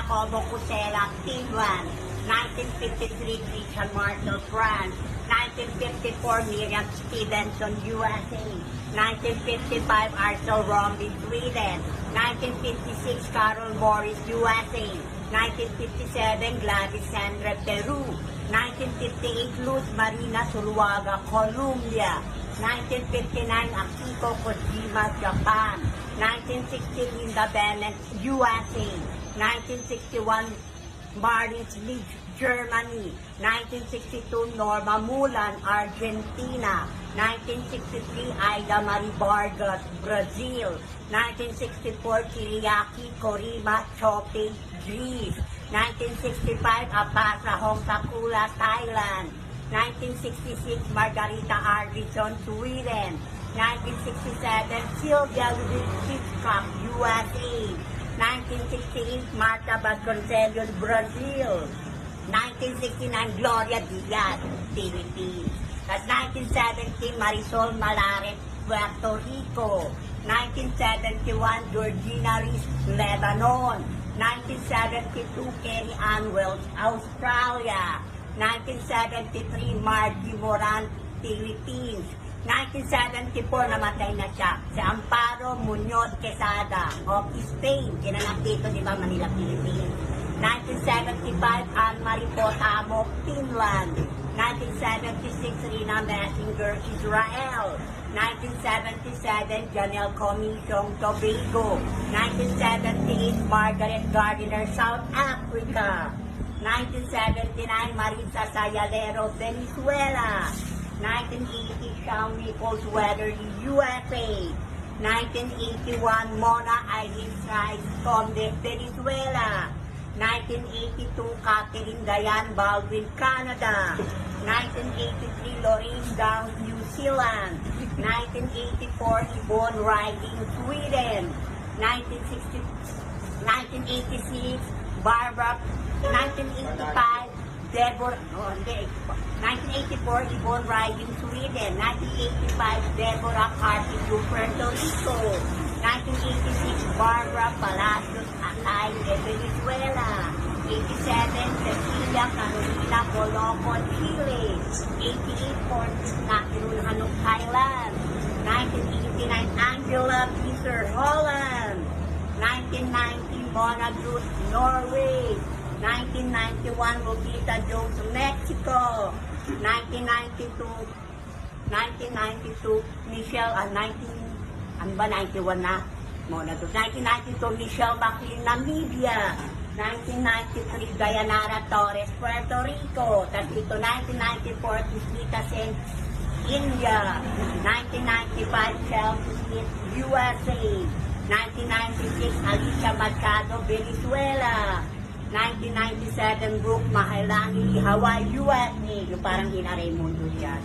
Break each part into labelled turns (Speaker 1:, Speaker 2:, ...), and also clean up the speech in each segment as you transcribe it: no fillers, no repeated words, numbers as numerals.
Speaker 1: Giacomo Cusela, Finland. 1953, Christian Marshall, France. 1954, Miriam Stevenson, USA. 1955, Arthur Romby, Sweden. 1956, Carol Morris, USA. 1957, Gladys Sandra, Peru. 1958, Luz Marina Zuluaga, Colombia. 1959, Akiko Kojima, Japan. 1960, Linda Bennett, USA. 1961, Martin Leach, Germany. 1962, Norma Mulan, Argentina. 1963, Aida Marie Vargas, Brazil. 1964, Kiriaki Korima Chope, Greece. 1965, Apasa Hongkakula, Thailand. 1966, Margarita Arvidsson, Sweden. 1967, Sylvia Louise Hitchcock, USA. 1968, Marta Vasconcelos, Brazil. 1969, Gloria Diaz, Philippines. At 1970, Marisol Malares, Puerto Rico. 1971, Georgina Rees, Lebanon. 1972, Kenny Ann Wells, Australia. 1973, Margie Moran, Philippines. 1974, namatay na siya. Si Amparo Muñoz Quesada of Spain. Ginanap dito, di ba, Manila, Philippines. 1975, Anne-Marie Potamo, Finland. 1976, Rina Messinger, Israel. 1977, Janelle Comisiong, Tobago. 1978, Margaret Gardiner, South Africa. 1979, Marisa Sayalero, Venezuela. 1980, Shawn Nichols, Weatherly, USA. 1981, Mona Irene Rice, Conde, Venezuela. 1982, Catherine Diane Baldwin, Canada. 1983, Lorraine Downs, New Zealand. 1984, Yvonne Riding, Sweden. 1986, Barbara. 1985, Deborah, 1984, Yvonne Riding, Sweden. 1985, Deborah Carpio, Puerto Rico. 1986, Barbara Palacios Atay, Venezuela. 87, Cecilia Carolina Coloco, Chile. 88, Fortis Nakirun Hanok, Thailand. 1989, Angela Peter, Holland. 1990, Mona Groot, Norway. 1991, Lupita Jones, Mexico. 1992, Michelle, 91 na? Mona Groot. 1992, Michelle McLean, Namibia. 1993, Dayanara Torres, Puerto Rico. Tapos ito, 1994, Kisita Sen, India. 1995, Chelsea Smith, USA. 1996, Alicia Machado, Venezuela. 1997, Brooke Mahalani, Hawaii, USA. Yung parang Ina Raimundo siya.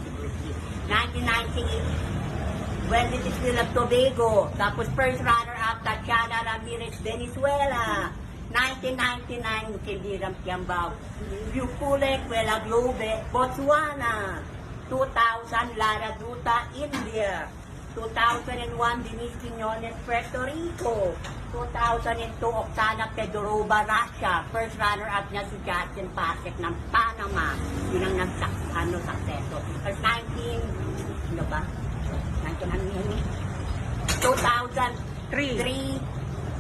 Speaker 1: 1998, Wendy Tiswila, Tobago. Tapos first runner-up, Tatiana Ramirez, Venezuela. 1999, Kibiram Kiambao, Yupule, Kuela Globe, Botswana. 2000, Lara Duta, India. 2001, Denise Quiñones, Puerto Rico. 2002, Oksana Fedorova, Russia. First runner-up niya si Justin Pasek ng Panama. Yun ang successor. First 2003,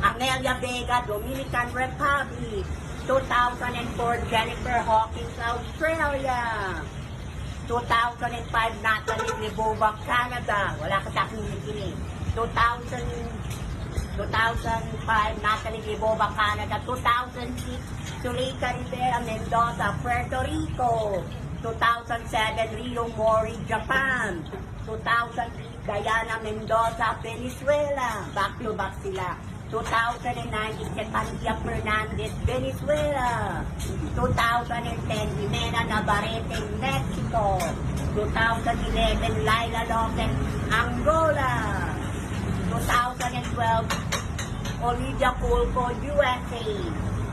Speaker 1: Amelia Vega, Dominican Republic. 2004, Jennifer Hawkins, Australia. 2005, Natalie Libova, Canada. Wala ka sa akin hindi. 2005, Natalie Libova, Canada. 2006, Zuleika Rivera, Mendoza, Puerto Rico. 2007, Rio Mori, Japan. 2008, Diana Mendoza, Venezuela. Back to back sila. 2009, Estefania Fernandez, Venezuela. 2010, Jimena Navarrete, Mexico. 2011, Laila Lopez, Angola. 2012, Olivia Culco, USA.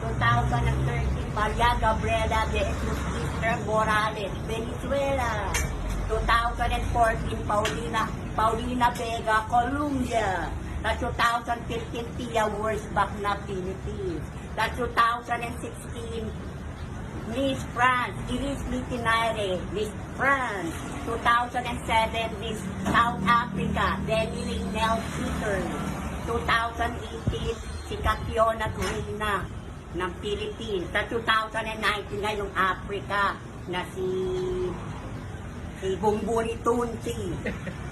Speaker 1: 2013, Maria Gabriela de Jesus Easter Morales, Venezuela. 2014, Paulina Vega, Colombia. At 2015, Tia Wurzbach na Philippines. Sa 2016, Miss France, Iris Litinare, Miss France. 2007, Miss South Africa, Denny Nell Peter. 2018, si Catriona Guina ng Philippines. Sa 2019 ngayong Africa na si Bumburi Tunsi.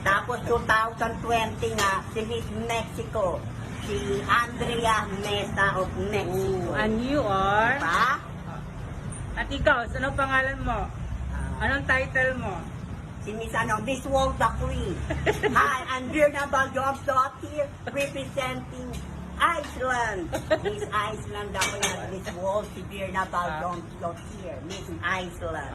Speaker 1: Tapos 2020 nga, si Miss Mexico, si Andrea Mesa of Mexico.
Speaker 2: And you are?
Speaker 1: Pa?
Speaker 2: At ikaw, anong pangalan mo? Anong title mo?
Speaker 1: Si Miss Miss World the Queen. Hi, I'm Birna Baljobsdottir representing Iceland. Miss Iceland ako yan. Miss World, si Birna Baljobsdottir. Miss Iceland.